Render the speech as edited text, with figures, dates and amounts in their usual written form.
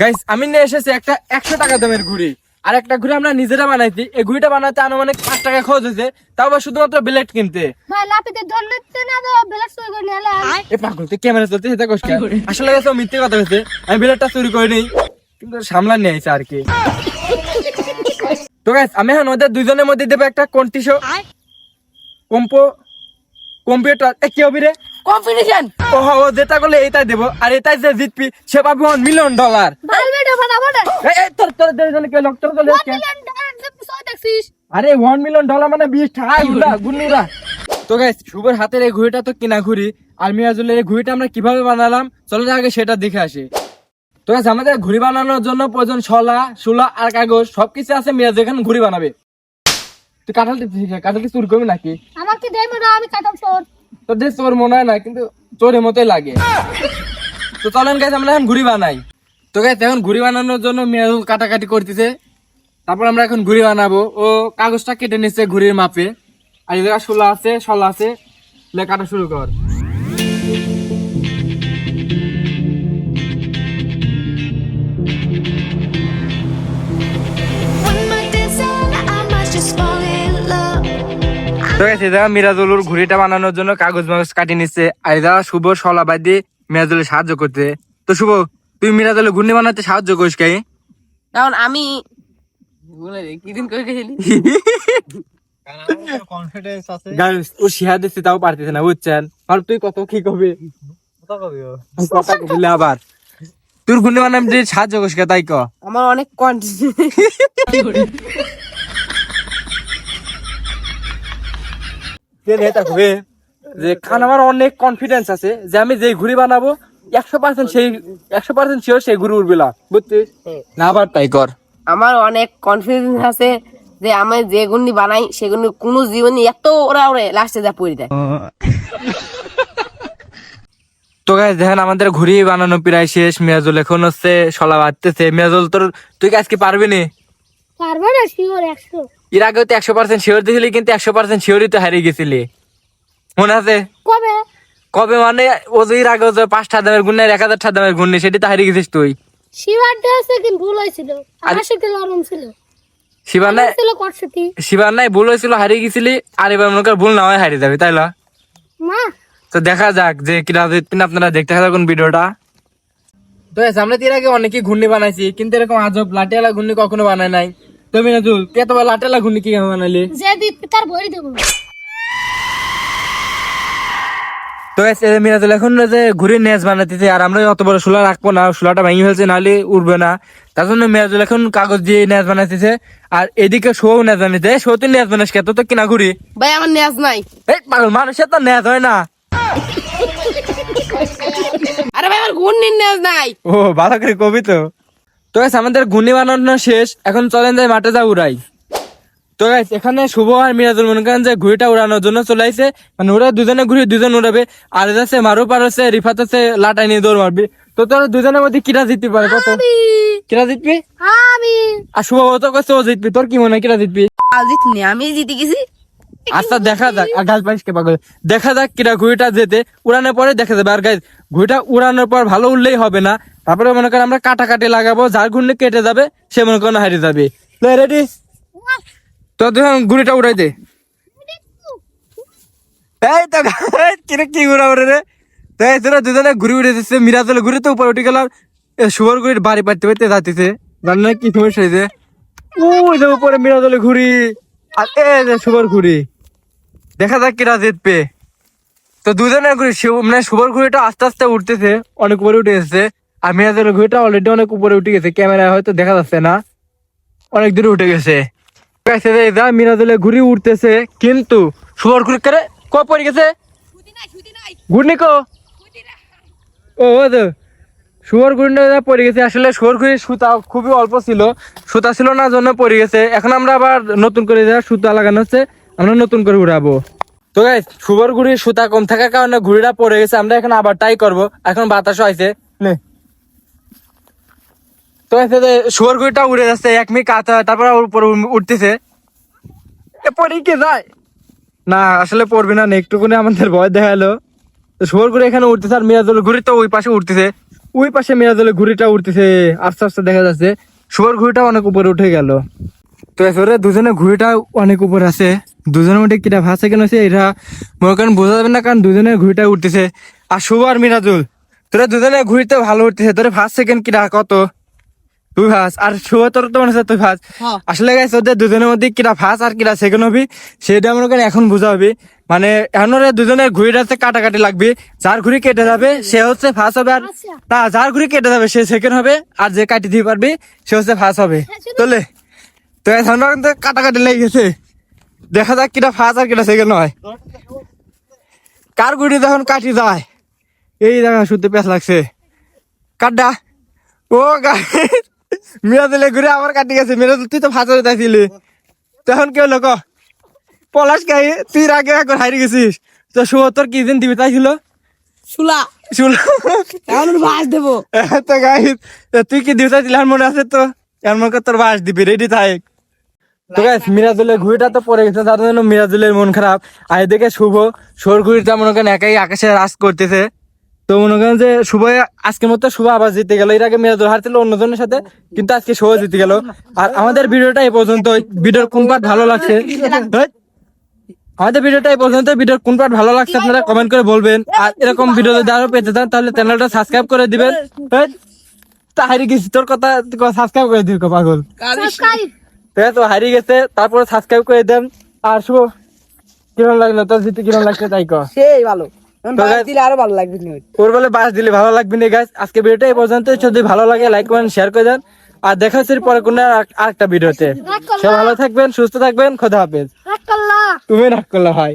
Guys আমি নিয়ে এসেছি একটা 100 টাকা দামের ঘুড়ি, আর একটা ঘুড়ি আমরা নিজেরা বানাইছি। এই ঘুড়িটা বানাতে আনুমানিক 5 টাকা খরচ হয়েছে, তাও আবার শুধুমাত্র ব্লেড কিনতে। ভাই লাপিতে ধরতে না তো ব্লেড চুরি করে নিয়ে এলাম। এ পাগল তুই ক্যামেরা চলতে সেটা কষ্ট। আসলে গেছে মিথ্যে কথা হয়েছে, আমি ব্লেডটা চুরি করে নেই, কিন্তু সামলান নিয়ে আইছে আর কি। তো গাইস আমি এখন ওদের দুইজনের মধ্যে দেবো একটা কন্টিশো কম্পিউটার কি হবে রে কম্পিটিশন। ও যেটা করলে এইটাই দেবো, আর এটাই যে জিতবি সে পাবি $1 মিলিয়ন। ভাই বেটা ফাটাফাট তোর দুইজনে কে লোক তোর চলে আসছে। দেখছিস? আরে $1 মিলিয়ন মানে 20 টাকা গুন্নুরা। তো গাইস শুভর হাতের এই ঘুড়িটা তো কিনা ঘুড়ি, আর মিরাজুলের এই ঘুড়িটা আমরা কিভাবে বানালাম চলো আগে সেটা দেখে আসি। তো গাইস আমাদের ঘুড়ি বানানোর জন্য প্রয়োজন শলা আর কাগজ, সবকিছু আছে। মিরাজ এখানে ঘুড়ি বানাবে। তুই কাঁঠালটি চুরি করবি নাকি? আমাকে দেই না, আমি কাটাম তোর। তোর যে চোর মনে হয় না, কিন্তু চোরের মতোই লাগে। তো চলেন গাইস আমরা এখন ঘুড়ি বানাই। তো গাইস এখন ঘুড়ি বানানোর জন্য মিরাজুল কাটাকাটি করতেছে, তারপর আমরা এখন ঘুড়ি বানাবো। ও কাগজটা কেটে নিচ্ছে ঘুড়ির মাপে, আর এই জায়গায় শলা আছে, কাটা শুরু কর। তো গাইস এই জায়গা মিরাজুলুর ঘুড়িটা বানানোর জন্য কাগজ মাগজ কাটি নিচ্ছে, আর এই জায়গা শুভ শলা বাদ দিয়ে মিরাজুলের সাহায্য করতে। তো শুভ তুই মিরাজুলের ঘুড়ি বানাতে সাহায্য করিস কে? কারণ আমি কি দিন করে গেছিলি কনফিডেন্স আছে। গাইস ও শিহা দিচ্ছে তাও পারতেছে না, বুঝছেন? আর তুই কত কি কবি কথা বললে আবার তোর ঘুড়ি বানাতে সাহায্য করিস কে তাই ক। আমার অনেক কন্টিনিউ যে খান আমার অনেক কনফিডেন্স আছে যে আমি যে ঘুড়ি বানাবো 100% শিওর সেই ঘুড়ি উঠবে না, বুঝছিস? না আবার তাই কর। আমার অনেক কনফিডেন্স আছে যে আমি যে গুণি বানাই সেগুলো কোনো জীবনে এত ওরা লাস্টে যা পড়ে দেয়। তো গাইস দেখেন আমাদের ঘুড়ি বানানো প্রায় শেষ। মিরাজুল এখন হচ্ছে শলা বাঁধতেছে। মিরাজুল তুই আজকে পারবি না? পারবো না, শিওর 100। এর আগেও তো 100% শিওর দিয়েছিলি, কিন্তু 100% শিওরই তো হারিয়ে গেছিলি, মনে আছে? কবে? কবে মানে ও যে এর আগেও যে 5টা দামের গুণ আর 1000 দামের গুণ নেই, সেটি তো হারিয়ে গেছিস তুই। শিওর দেওয়া কিন্তু ভুল হয়েছিল। আমার সাথে লরম ছিল। শিবার নাই ছিল কটসতি। শিবার নাই ভুল হয়েছিল, হারিয়ে গেছিলি। আর এবার মনে কর ভুল না হয় হারিয়ে যাবে, তাই না? মা তো দেখা যাক যে কিনা জিতবেন, আপনারা দেখতে থাকুন ভিডিওটা। তো আমরা এর আগে অনেকই ঘূর্ণি বানাইছি, কিন্তু এরকম আজব লাটিয়ালা ঘূর্ণি কখনো বানাই নাই। তো মিরাজুল তুই এত লাটিয়ালা ঘূর্ণি কি বানালি? যে দিত তার বই দেবো। তো মিরাজুল এখন যে ঘুড়ির নেজ বানাতেছে, আর আমরা অত বড় শোলা রাখবো না, শোলাটা ভেঙে ফেলছে, নাহলে উঠবে না। তার জন্য মিরাজুল এখন কাগজ দিয়ে নেজ বানাইতেছে, আর এদিকে শো নেজ বানাইতে। শো তুই নেজ বানাস কে? তো কিনা ঘুড়ি। ভাই আমার নেজ নাই। এই পাগল, মানুষের তো নেজ হয় না। আরে ভাই আমার গুণির নেজ নাই। ও ভালো করে কবি তো। তো গাইস আমাদের ঘুড়ি বানানো শেষ, এখন চলেন যাই মাঠে যা উড়াই। তো গাইস এখানে শুভ আর মিরাজুল মনে করেন যে ঘুড়িটা উড়ানোর জন্য চলে আইছে, মানে ওরা দুজনে ঘুড়ি দুজন উড়াবে, আর যাচ্ছে মারুপ আর হচ্ছে রিফাত হচ্ছে লাটাই নিয়ে দৌড় মারবি। তো তোরা দুজনের মধ্যে কিরা জিততে পারে কত? কিরা জিতবি? আমি আর শুভ তো কইছে ও জিতবি, তোর কি মনে হয় কিরা জিতবি? জিতনি আমি জিতে গেছি। আচ্ছা দেখা যাক, আর গাছ পাইস কে পাগল, দেখা যাক কিরা ঘুড়িটা যেতে উড়ানোর পরে দেখা যাবে। আর গাইস ঘুড়িটা উড়ানোর পর ভালো উড়লেই হবে না, তারপরে মনে করেন আমরা কাটাকাটি লাগাবো, যার ঘুড়ি কেটে যাবে সে মনে করেন হারিয়ে যাবে। রেডি? তো দেখুন ঘুড়িটা উড়াই দে। এই তো কিরে কি ঘুরাবো রে? তো এই তোরা দুজনে ঘুরি উড়ে দিচ্ছে। মিরাজুল ঘুরে তো উপরে উঠে গেলাম, শুভর ঘুড়ির বাড়ি পাইতে পাইতে যাচ্ছে, জানি না কি সমস্যা হয়েছে। ওই যে উপরে মিরাজুলের ঘুড়ি, আর এই যে শুভর ঘুড়ি। দেখা যাক কিরা জিতবে। তো দুজনের ঘুড়ি মানে শুভর ঘুড়িটা আস্তে আস্তে উঠতেছে, অনেক উপরে উঠে এসেছে, আর মিরাজুলের ঘুড়িটা অলরেডি অনেক উপরে উঠে গেছে। ক্যামেরায় হয়তো দেখা যাচ্ছে না, অনেক দূরে উঠে গেছে। মিরাজুলের ঘুড়ি উঠতেছে, কিন্তু শুভর ঘুড়ি করে ক পড়ে গেছে ঘুড়নি কো। ও তো শুভর ঘুড়িটা পড়ে গেছে। আসলে শুভর ঘুড়ির সুতা খুবই অল্প ছিল, সুতা ছিল না জন্য পড়ে গেছে। এখন আমরা আবার নতুন করে সুতা লাগানো হচ্ছে, আমরা নতুন করে উড়াবো। তো গাইস শুভর ঘুড়ির সুতা কম থাকার কারণে ঘুড়িটা পড়ে গেছে। আমরা এখন আবার ট্রাই করবো, এখন বাতাসও আইছে। তো শুভর ঘুড়িটা উড়ে যাচ্ছে, 1 মিনিট কাজ হয়, তারপর উপরে উঠতেছে। পরে কে যায় না, আসলে পড়বে না, একটুকুনি আমাদের ভয় দেখালো। শুভর ঘুড়ি এখানে উঠতেছে, আর মিরাজুল ঘুড়ি তো ওই পাশে উঠতেছে। ওই পাশে মিরাজুলের ঘুড়িটা উঠতেছে, আস্তে আস্তে দেখা যাচ্ছে শুভর ঘুড়িটা অনেক উপরে উঠে গেল। তো এসরে দুজনের ঘুড়িটা অনেক উপরে আছে, দুজনের মধ্যে কিটা ভাষা কেন আছে এটা মনে করেন বোঝা যাবে না, কারণ দুজনের ঘুড়িটা উঠতেছে। আর শুভ আর মিরাজুল তোরা দুজনের ঘুড়িতে ভালো উঠতেছে, তোরা ফার্স্ট সেকেন্ড কিটা কত তুই ভাস, আর শুভ তোর তো মনে হচ্ছে তুই ভাস। আসলে গাইস ওদের দুজনের মধ্যে কিটা ফার্স্ট আর কিটা সেকেন্ড হবি সেটা মনে করেন এখন বোঝা হবে। মানে এখন ওরা দুজনের ঘুড়িটাতে কাটাকাটি লাগবে, যার ঘুড়ি কেটে যাবে সে হচ্ছে ফার্স্ট হবে, আর তা যার ঘুড়ি কেটে যাবে সে সেকেন্ড হবে, আর যে কাটি দিতে পারবে সে হচ্ছে ফার্স্ট হবে। তোলে তো এখন কিন্তু কাটাকাটি লেগে গেছে, দেখা যাক কিটা ফার্স্ট আর কিটা সেকেন্ড হয়, কার ঘুড়ি যখন কাটি যায়। এই দেখা শুনতে পেঁচ লাগছে কাটটা ও গাই মিরাজুলে ঘুরে আবার কাটি গেছে। মিরাজুল তুই তো ফাঁসে চাইছিলি, তখন কি হলো ক পলাশ গাই তুই আগে একবার হারিয়ে গেছিস। তো শুভ তোর কি দিন দিবি চাইছিল শুলা শুনলো এখন ভাস দেবো। তো গাই তুই কি দিবি চাইছিলি আর মনে আছে তো, এর মনে কর তোর বাস দিবি রেডি থাক। তো গাইস মিরাজুলের ঘুড়িটা তো পড়ে গেছে, তার জন্য মিরাজুলের মন খারাপ। আর এদিকে শুভর ঘুড়িটা মনে করেন একাই আকাশে রাজ করতেছে। তো মনে করেন যে শুভ আজকের মতো শুভ আবার জিতে গেল, এর আগে মিরাজুল হারছিল অন্যজনের সাথে, কিন্তু আজকে শুভ জিতে গেল। আর আমাদের ভিডিওটা এই পর্যন্ত, ভিডিওর কোন পার্ট ভালো লাগছে আমাদের ভিডিওটা এই পর্যন্ত, ভিডিওর কোন পার্ট ভালো লাগছে আপনারা কমেন্ট করে বলবেন। আর এরকম ভিডিও যদি আরো পেতে চান তাহলে চ্যানেলটা সাবস্ক্রাইব করে দিবেন। তা হারিয়ে গেছি তোর কথা সাবস্ক্রাইব করে দিবি পাগল, সাবস্ক্রাইব ঠিক আছে? তো হারিয়ে গেছে, তারপরে সাবস্ক্রাইব করে দেন। আর শুভ কিরকম লাগলো তোর জিতে, কিরকম লাগছে তাই কর। সেই ভালো, তো guys, দিলে আরো ভালো লাগবে। ওর বলে বাস দিলে ভালো লাগবে না গাইস। আজকে ভিডিওটা এই পর্যন্ত, যদি ভালো লাগে লাইক করেন, শেয়ার করে দেন। আর দেখা হচ্ছে পরে কোনো আরেকটা ভিডিওতে। সব ভালো থাকবেন, সুস্থ থাকবেন, খোদা হাফেজ। রাখ করলা তুমি রাগ করলে ভাই।